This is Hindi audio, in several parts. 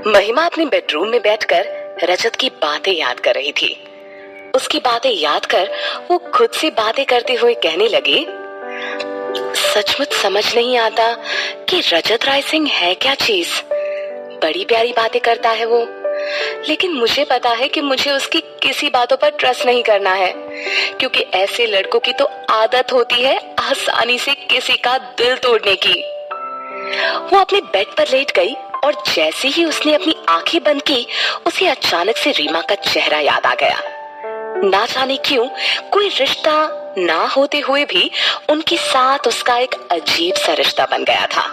महिमा अपने बेडरूम में बैठकर रजत की बातें याद कर रही थी। उसकी बातें याद कर वो खुद से बातें करते हुए कहने लगी, सचमुच समझ नहीं आता कि रजत राय सिंह है क्या चीज। बड़ी प्यारी बातें करता है वो, लेकिन मुझे पता है कि मुझे उसकी किसी बातों पर ट्रस्ट नहीं करना है, क्योंकि ऐसे लड़कों की तो आदत होती है आसानी से किसी का दिल तोड़ने की। वो अपने बेड पर लेट गई और जैसे ही उसने अपनी आंखें बंद की, उसे अचानक से रीमा का चेहरा याद आ गया। ना जाने क्यों कोई रिश्ता ना होते हुए भी उनके साथ उसका एक अजीब सा रिश्ता बन गया था।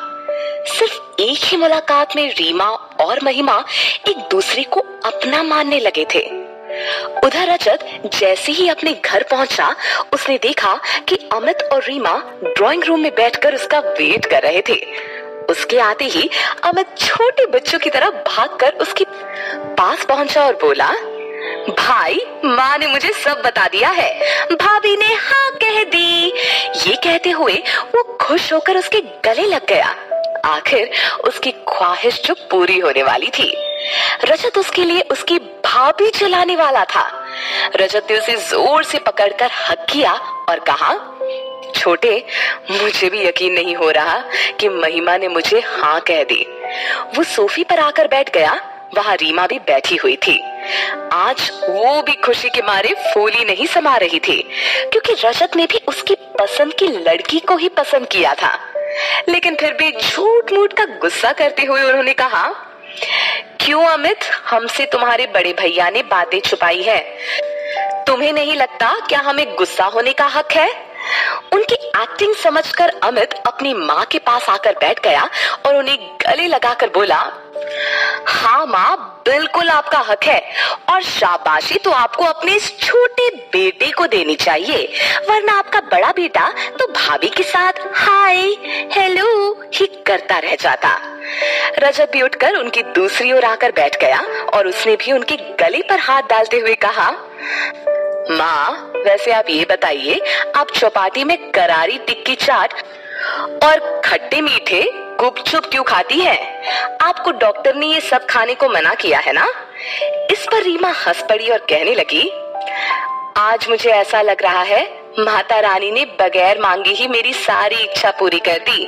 सिर्फ एक ही मुलाकात में रीमा और महिमा एक दूसरे को अपना मानने लगे थे। उधर रजत जैसे ही अपने घर पहुंचा, उसने देखा कि अमित और रीमा ड्राइंग रूम में बैठकर उसका वेट कर रहे थे। उसके आते ही अमित छोटे बच्चों की तरह भागकर उसके पास पहुंचा और बोला, भाई, माँ ने मुझे सब बता दिया है, भाभी ने हाँ कह दी। ये कहते हुए वो खुश होकर उसके गले लग गया। आखिर उसकी ख्वाहिश जो पूरी होने वाली थी। रजत उसके लिए उसकी भाभी चलाने वाला था। रजत ने उसे जोर से पकड़कर हक किया और कहा, छोटे, मुझे भी यकीन नहीं हो रहा कि महिमा ने मुझे हाँ कह दी। वो सोफे पर आकर बैठ गया। वहां रीमा भी बैठी हुई थी। आज वो भी खुशी के मारे फूली नहीं समा रही थी, क्योंकि रजत ने भी उसकी पसंद की लड़की को ही पसंद किया था। लेकिन फिर भी झूठ मूठ का गुस्सा करते हुए उन्होंने कहा, क्यों अमित, हमसे तुम्हारे बड़े भैया ने बातें छुपाई है? तुम्हें नहीं लगता क्या हमें गुस्सा होने का हक है? उनकी एक्टिंग समझकर अमित अपनी माँ के पास आकर बैठ गया और उन्हें गले लगाकर बोला, हाँ माँ, बिल्कुल आपका हक है, और शाबाशी तो आपको अपने इस छोटे बेटे को देनी चाहिए, वरना आपका बड़ा बेटा तो भाभी के साथ हाय हेलो ही करता रह जाता। रजत भी उठकर उनकी दूसरी ओर आकर बैठ गया और उसने भी उनके गले पर हाथ डालते हुए कहा, माँ, वैसे आप ये बताइए, आप चौपाटी में करारी टिक्की चाट और खट्टे मीठे गुपचुप क्यों खाती है? आपको डॉक्टर ने ये सब खाने को मना किया है ना? इस पर रीमा हंस पड़ी और कहने लगी, आज मुझे ऐसा लग रहा है माता रानी ने बगैर मांगे ही मेरी सारी इच्छा पूरी कर दी।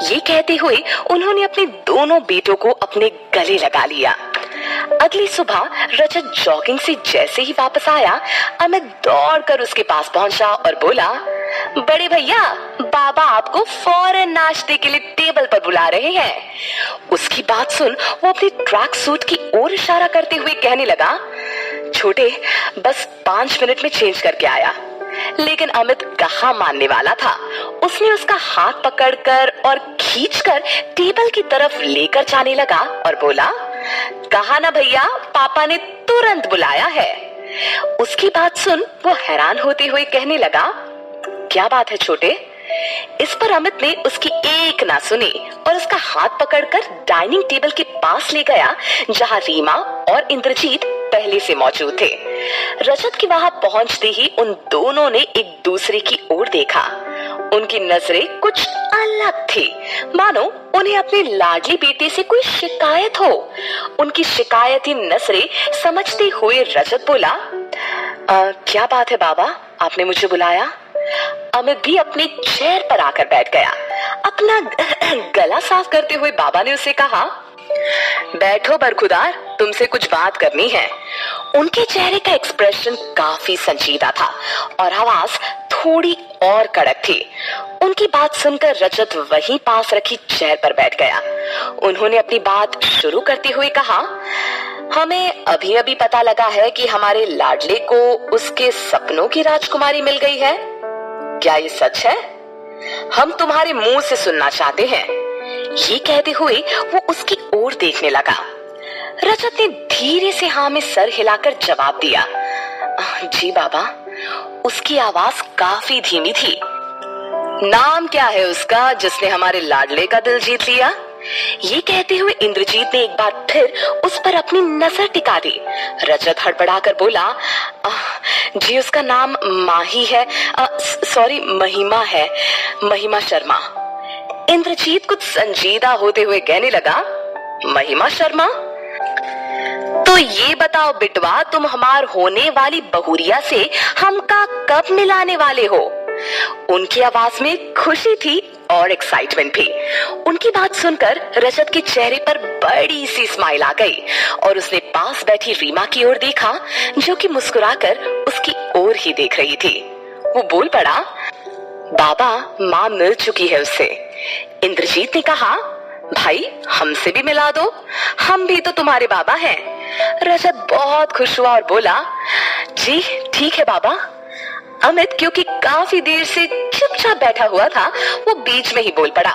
ये कहते हुए उन्होंने अपने दोनों बेटों को अपने गले लगा लिया। अगली सुबह रजत जॉगिंग से जैसे ही वापस आया, अमित दौड़कर उसके पास पहुंचा और बोला, बड़े भैया, बाबा आपको फौरन नाश्ते के लिए टेबल पर बुला रहे हैं। उसकी बात सुन वो अपनी ट्रैक सूट की ओर इशारा करते हुए कहने लगा, छोटे, बस 5 मिनट में चेंज करके आया। लेकिन अमित कहाँ मानने वाला था। उसने उसका हाथ पकड़कर और खींचकर टेबल की तरफ लेकर जाने लगा और बोला, कहा ना भैया, पापा ने तुरंत बुलाया है। उसकी बात सुन वो हैरान होते हुए कहने लगा, क्या बात है छोटे? इस पर अमित ने उसकी एक ना सुनी और उसका हाथ पकड़कर डाइनिंग टेबल के पास ले गया, जहां रीमा और इंद्रजीत पहले से मौजूद थे। रजत के वहां पहुंचते ही उन दोनों ने एक दूसरे की ओर देखा। उनकी नजरें कुछ अलग थी, मानो उन्हें अपने लाडले बेटे से कोई शिकायत हो। उनकी शिकायती नजरें समझते हुए रजत बोला, क्या बात है बाबा, आपने मुझे बुलाया? अमित भी अपने चेयर पर आकर बैठ गया। अपना गला साफ करते हुए बाबा ने उसे कहा, बैठो बरखुदार, तुमसे कुछ बात करनी है। उनके चेहरे का एक्सप्रेशन काफी संजीदा था और आवाज थोड़ी और कड़क थी। उनकी बात सुनकर रजत वहीं पास रखी चेयर पर बैठ गया। उन्होंने अपनी बात शुरू करते हुए कहा, हमें अभी अभी पता लगा है कि हमारे लाडले को उसके सपनों की राजकुमारी मिल गई है। क्या ये सच है? हम तुम्हारे मुंह से सुनना चाहते हैं। ये कहते हुए वो उसकी ओर देखने लगा। रजत ने धीरे से हाँ में सर हिलाकर जवाब दिया, जी बाबा। उसकी आवाज काफी धीमी थी। नाम क्या है उसका जिसने हमारे लाडले का दिल जीत लिया? ये कहते हुए इंद्रजीत ने एक बार फिर उस पर अपनी नजर टिका दी। रजत हड़बड़ाकर बोला, जी उसका नाम माही है, सॉरी महिमा है, महिमा शर्मा। इंद्रजीत कुछ संजीदा होते हुए कहने लगा, महिमा शर्मा? तो ये बताओ बिटवा, तुम हमार होने वाली बहुरिया से हमका कब मिलाने वाले हो? उनकी आवाज में खुशी थी और एक्साइटमेंट भी। उनकी बात सुनकर रजत के चेहरे पर बड़ी सी स्माइल आ गई और उसने पास बैठी रीमा की ओर देखा, जो कि मुस्कुराकर उसकी ओर ही देख रही थी। वो बोल पड़ा, बाबा, माँ मिल चुकी है उससे। इंद्रजीत ने कहा, भाई हमसे भी मिला दो, हम भी तो तुम्हारे बाबा हैं। रजत बहुत खुश हुआ और बोला, जी ठीक है बाबा। अमित, क्योंकि काफी देर से चुपचाप बैठा हुआ था, वो बीच में ही बोल पड़ा,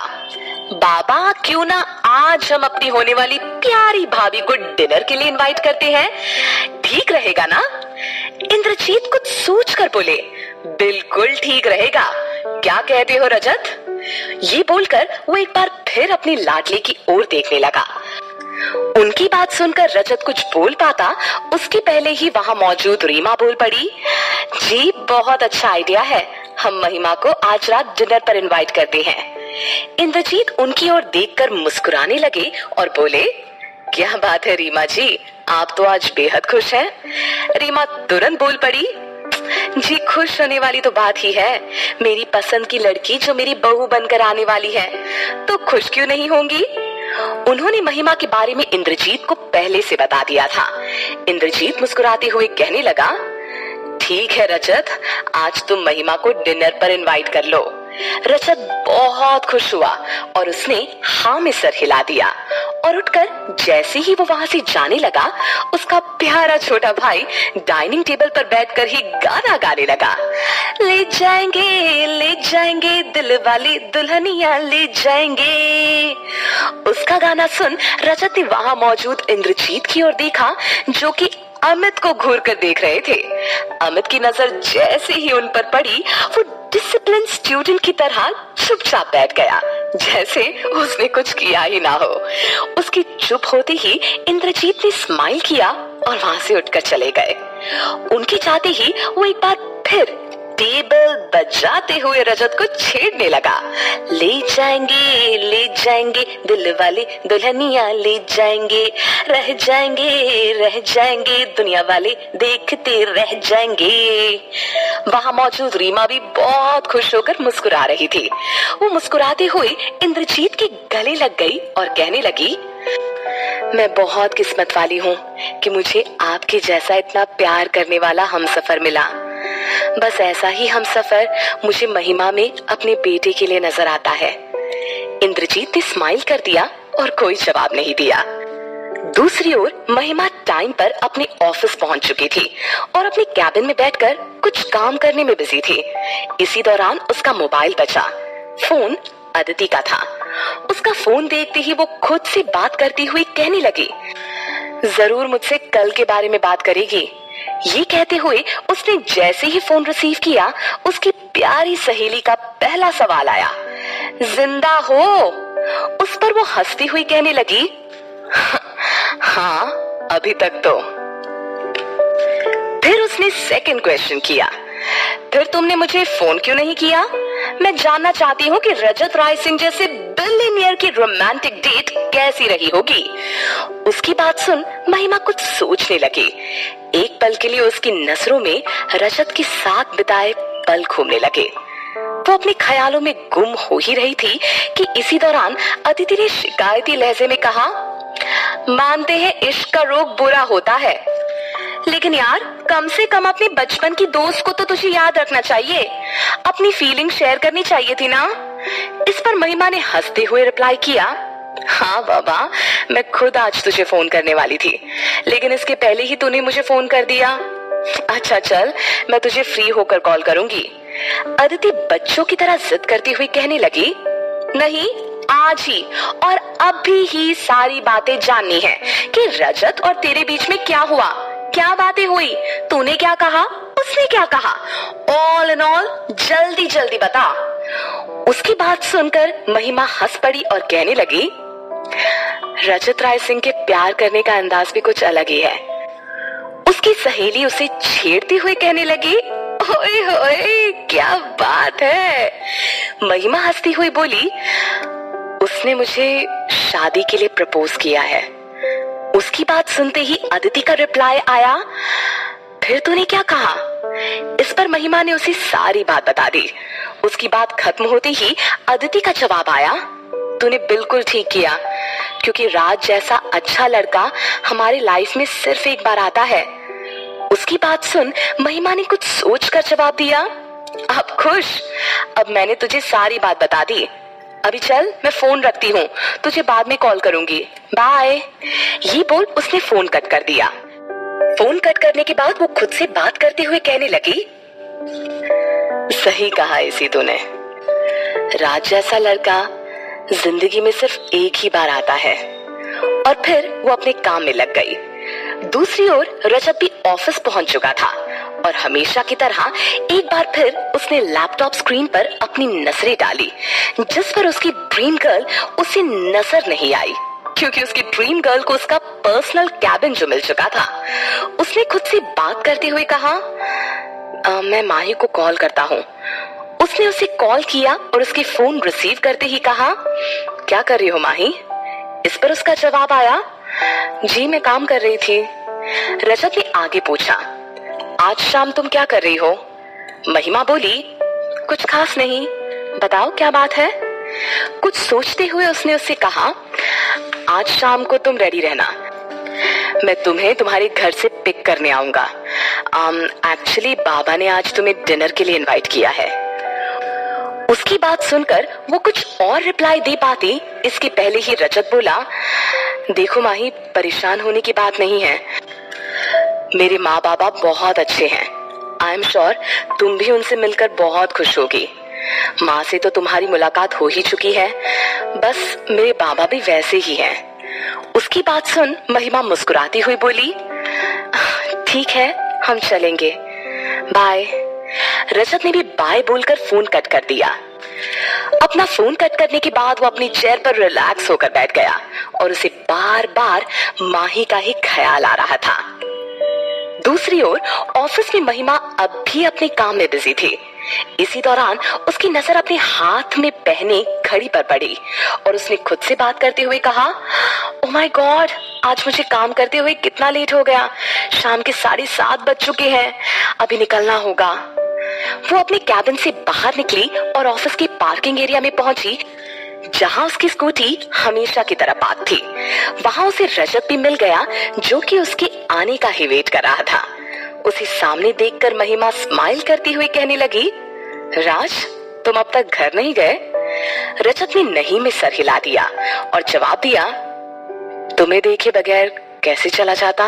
बाबा क्यों ना आज हम अपनी होने वाली प्यारी भाभी को डिनर के लिए इनवाइट करते हैं, ठीक रहेगा ना? इंद्रजीत कुछ सोचकर बोले, बिल्कुल ठीक रहेगा, क्या कहते हो रजत? ये बोलकर वो एक बार फिर अपनी लाडली की ओर देखने लगा। उनकी बात सुनकर रजत कुछ बोल पाता उसके पहले ही वहां मौजूद रीमा बोल पड़ी, जी बहुत अच्छा आइडिया है, हम महिमा को आज रात डिनर पर इनवाइट करते हैं। इंद्रजीत उनकी ओर देखकर मुस्कुराने लगे और बोले, क्या बात है रीमा जी, आप तो आज बेहद खुश हैं। रीमा तुरंत बोल पड़ी, जी खुश होने वाली तो बात ही है, मेरी पसंद की लड़की जो मेरी बहू बनकर आने वाली है, तो खुश क्यों नहीं होंगी? उन्होंने महिमा के बारे में इंद्रजीत को पहले से बता दिया था। इंद्रजीत मुस्कुराते हुए कहने लगा, ठीक है रजत, आज तुम महिमा को डिनर पर इनवाइट कर लो। रजत बहुत खुश हुआ और उसने हाँ में सर हिला दिया और उठकर जैसे ही वो वहां से जाने लगा, उसका प्यारा छोटा भाई डाइनिंग टेबल पर बैठकर ही गाना गाने लगा, ले जाएंगे दिल वाली दुल्हनिया ले जाएंगे। उसका गाना सुन रजत ने वहां मौजूद इंद्रजीत की ओर देखा, जो कि अमित को घूर कर देख रहे थे। अमित की नजर जैसे ही उन पर पड़ी, वो डिसिप्लिन स्टूडेंट की तरह चुपचाप बैठ गया, जैसे उसने कुछ किया ही ना हो। उसकी चुप होते ही इंद्रजीत ने स्माइल किया और वहां से उठकर चले गए। उनके जाते ही वो एक बार फिर टेबल बजाते हुए रजत को छेड़ने लगा, ले जाएंगे दिल वाले दुल्हनिया ले जाएंगे, रह जाएंगे दुनिया वाले देखते रह जाएंगे। वहां मौजूद रीमा भी बहुत खुश होकर मुस्कुरा रही थी। वो मुस्कुराते हुए इंद्रजीत के गले लग गई और कहने लगी, मैं बहुत किस्मत वाली हूँ कि मुझे आपके जैसा इतना प्यार करने वाला हमसफर मिला। बस ऐसा ही हमसफर मुझे महिमा में अपने बेटे के लिए नजर आता है। इंद्रजीत ने स्माइल कर दिया और कोई जवाब नहीं दिया। दूसरी ओर महिमा टाइम पर अपने ऑफिस पहुंच चुकी थी और अपने कैबिन में बैठकर कुछ काम करने में बिजी थी। इसी दौरान उसका मोबाइल बजा। फोन अदिति का था। उसका फोन देखते ही वो खुद से बात करती हुई कहने लगी, जरूर मुझसे कल के बारे में बात करेगी। ये कहते हुए उसने जैसे ही फोन रिसीव किया, उसकी प्यारी सहेली का पहला सवाल आया, जिंदा हो? उस पर वो हंसती हुई कहने लगी, हाँ अभी तक तो। फिर उसने सेकंड क्वेश्चन किया, फिर तुमने मुझे फोन क्यों नहीं किया? मैं जानना चाहती हूँ कि रजत राय सिंह जैसे बिलियनियर की रोमांटिक डेट कैसी रही होगी। उसकी बात सुन महिमा कुछ सोचने लगी। एक पल के लिए उसकी नजरों में रजत के साथ बिताए पल घूमने लगे। वो अपने ख्यालों में गुम हो ही रही थी कि इसी दौरान अदिति ने शिकायती लहजे में कहा, मानते हैं इश्क का रोग बुरा होता है, लेकिन यार कम से कम अपने बचपन की दोस्त को तो तुझे याद रखना चाहिए, अपनी फीलिंग शेयर करनी चाहिए थी ना। इस पर महिमा ने हंसते हुए रिप्लाई किया, हाँ बाबा, मैं खुद आज तुझे फोन करने वाली थी, लेकिन इसके पहले ही तूने मुझे फोन कर दिया। अच्छा चल, मैं तुझे फ्री होकर कॉल करूंगी। अदिति बच्चों की तरह जिद करती हुई कहने लगी, नहीं आज ही और अभी ही सारी बातें जाननी है कि रजत और तेरे बीच में क्या हुआ, क्या बातें हुई, तूने क्या कहा, उसने क्या कहा, ऑल इन ऑल जल्दी जल्दी बता। उसकी बात सुनकर महिमा हंस पड़ी और कहने लगी, रजत राय सिंह के प्यार करने का अंदाज भी कुछ अलग ही है। उसकी सहेली उसे छेड़ती हुई कहने लगी, ओए होए क्या बात है। महिमा हंसती हुई बोली, उसने मुझे शादी के लिए प्रपोज किया है। उसकी बात सुनते ही अदिति का रिप्लाई आया, फिर तूने क्या कहा? इस पर महिमा ने उसे सारी बात बता दी। उसकी बात खत्म होते ही अदिति का जवाब आया, तूने बिल्कुल ठीक किया, क्योंकि राज जैसा अच्छा लड़का हमारी लाइफ में सिर्फ एक बार आता है। उसकी बात सुन महिमा ने कुछ सोचकर जवाब दिया, अब खुश? अब मैंने तुझे सारी बात बता दी। अभी चल, मैं फोन रखती हूँ, तुझे बाद में कॉल करूंगी, बाय। ये बोल उसने फोन कट कर दिया। फोन कट करने के बाद वो खुद से बात करते हुए कहने लगी, सही कहा इसी तूने, राज जैसा लड़का जिंदगी में सिर्फ एक ही बार आता है। और फिर वो अपने काम में लग गई। दूसरी ओर रजत भी ऑफिस पहुंच चुका था और हमेशा की तरह एक बार फिर उसने लैपटॉप स्क्रीन पर अपनी नजरें डाली, जिस पर उसकी ड्रीम गर्ल उसे नजर नहीं आई, क्योंकि उसकी ड्रीम गर्ल को उसका पर्सनल कैबिन जो मिल चुका था। उसने खुद से बात करते हुए कहा, मैं माही को कॉल करता हूँ। उसने उसे कॉल किया और उसके फोन रिसीव करते ही कहा, क्या कर रही हो माही? इस पर उसका जवाब आया, जी मैं काम कर रही थी। रजत ने आगे पूछा, आज शाम तुम क्या कर रही हो? महिमा बोली, कुछ खास नहीं, बताओ क्या बात है? कुछ सोचते हुए उसने उससे कहा, आज शाम को तुम रेडी रहना, मैं तुम्हें तुम्हारे घर से पिक करने आऊंगा। एक्चुअली बाबा ने आज तुम्हें डिनर के लिए इनवाइट किया है। उसकी बात सुनकर वो कुछ और रिप्लाई दे पाती, इसके पहले ही रजत बोला, देखो माही, परेशान होने की बात नहीं है, मेरे माँ बाबा बहुत अच्छे हैं। आई एम श्योर तुम भी उनसे मिलकर बहुत खुश होगी। माँ से तो तुम्हारी मुलाकात हो ही चुकी है, बस मेरे बाबा भी वैसे ही हैं। उसकी बात सुन महिमा मुस्कुराती हुई बोली, ठीक है, हम चलेंगे, बाय। रजत ने भी बाय बोलकर फोन कट कर दिया। अपना फोन कट करने के बाद वो अपनी चेयर पर रिलैक्स होकर बैठ गया और उसे बार बार माही का ही ख्याल आ रहा था। दूसरी ओर ऑफिस में महिमा अब भी अपने काम में बिजी थी। इसी दौरान उसकी नजर अपने हाथ में पहने घड़ी पर पड़ी और उसने खुद से बात करते हुए कहा, ओह माय गॉड, आज मुझे काम करते हुए कितना लेट हो गया, शाम के 7:30 बज चुके हैं, अभी निकलना होगा। वो अपने कैबिन से बाहर निकली और ऑफिस की पार्किंग एरिया में पहुंची, जहां उसकी स्कूटी हमेशा की तरह पार्क थी। वहां उसे रजत भी मिल गया, जो कि उसके आने का ही वेट कर रहा था। उसे सामने देखकर महिमा स्माइल करती हुई कहने लगी, राज, तुम अब तक घर नहीं गए? रजत ने नहीं में सर हिला दिया और जवाब दिया, तुम्हें देखे बगैर कैसे चला जाता?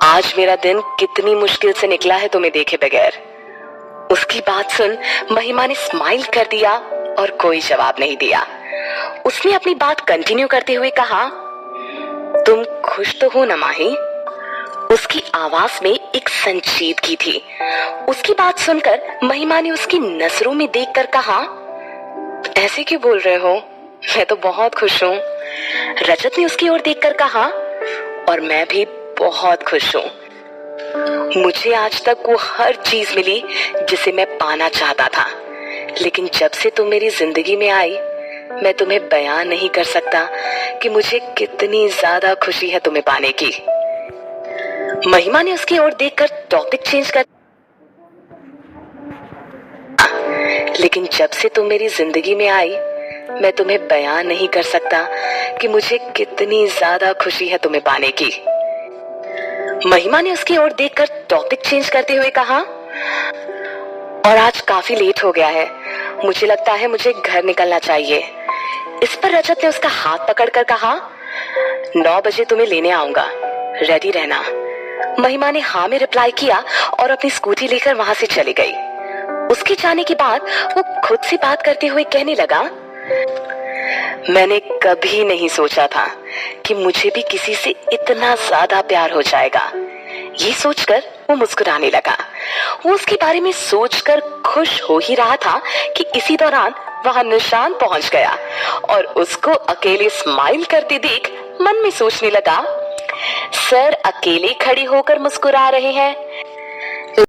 आज मेरा दिन कितनी मुश्किल से निकला है तुम्हें देखे बगैर। उसकी बात सुन महिमा ने स्माइल कर दिया और कोई जवाब नहीं दिया। उसने अपनी बात कंटिन्यू करते हुए कहा, तुम खुश तो हो ना माही? उसकी आवाज में एक संजीदगी थी। उसकी बात सुनकर महिमा ने उसकी नजरों में देखकर कहा, ऐसे क्यों बोल रहे हो? मैं तो बहुत खुश हूँ। रजत ने उसकी ओर देखकर कहा, और मैं भी बहुत खुश हूँ। मुझे आज तक वो हर चीज मिली जिसे मैं पाना चाहता था, लेकिन जब से तुम मेरी जिंदगी में आई, मैं तुम्हें बयान नहीं कर सकता कि मुझे कितनी ज्यादा खुशी है तुम्हें पाने की। महिमा ने उसकी ओर देखकर टॉपिक चेंज कर, लेकिन जब से तुम मेरी जिंदगी में आई, मैं तुम्हें बयान नहीं कर सकता कि मुझे कितनी ज्यादा खुशी है तुम्हें पाने की। महिमा ने उसकी ओर देखकर टॉपिक चेंज करते हुए कहा, और आज काफी लेट हो गया है, मुझे लगता है मुझे घर निकलना चाहिए। इस पर रजत ने उसका हाथ पकड़कर कहा, 9 बजे तुम्हें लेने आऊंगा, रेडी रहना। महिमा ने हाँ में रिप्लाई किया और अपनी स्कूटी लेकर वहां से चली गई। उसके जाने के बाद वो खुद से बात करते हुए कहने लगा, मैंने कभी नहीं सोचा था कि मुझे भी किसी से इतना ज्यादा प्यार हो जाएगा। ये सोचकर वो मुस्कुराने लगा। वो उसके बारे में सोचकर खुश हो ही रहा था कि इसी दौरान वहां निशान पहुंच गया और उसको अकेले स्माइल करते देख मन में सोचने लगा, सर अकेले खड़े होकर मुस्कुरा रहे हैं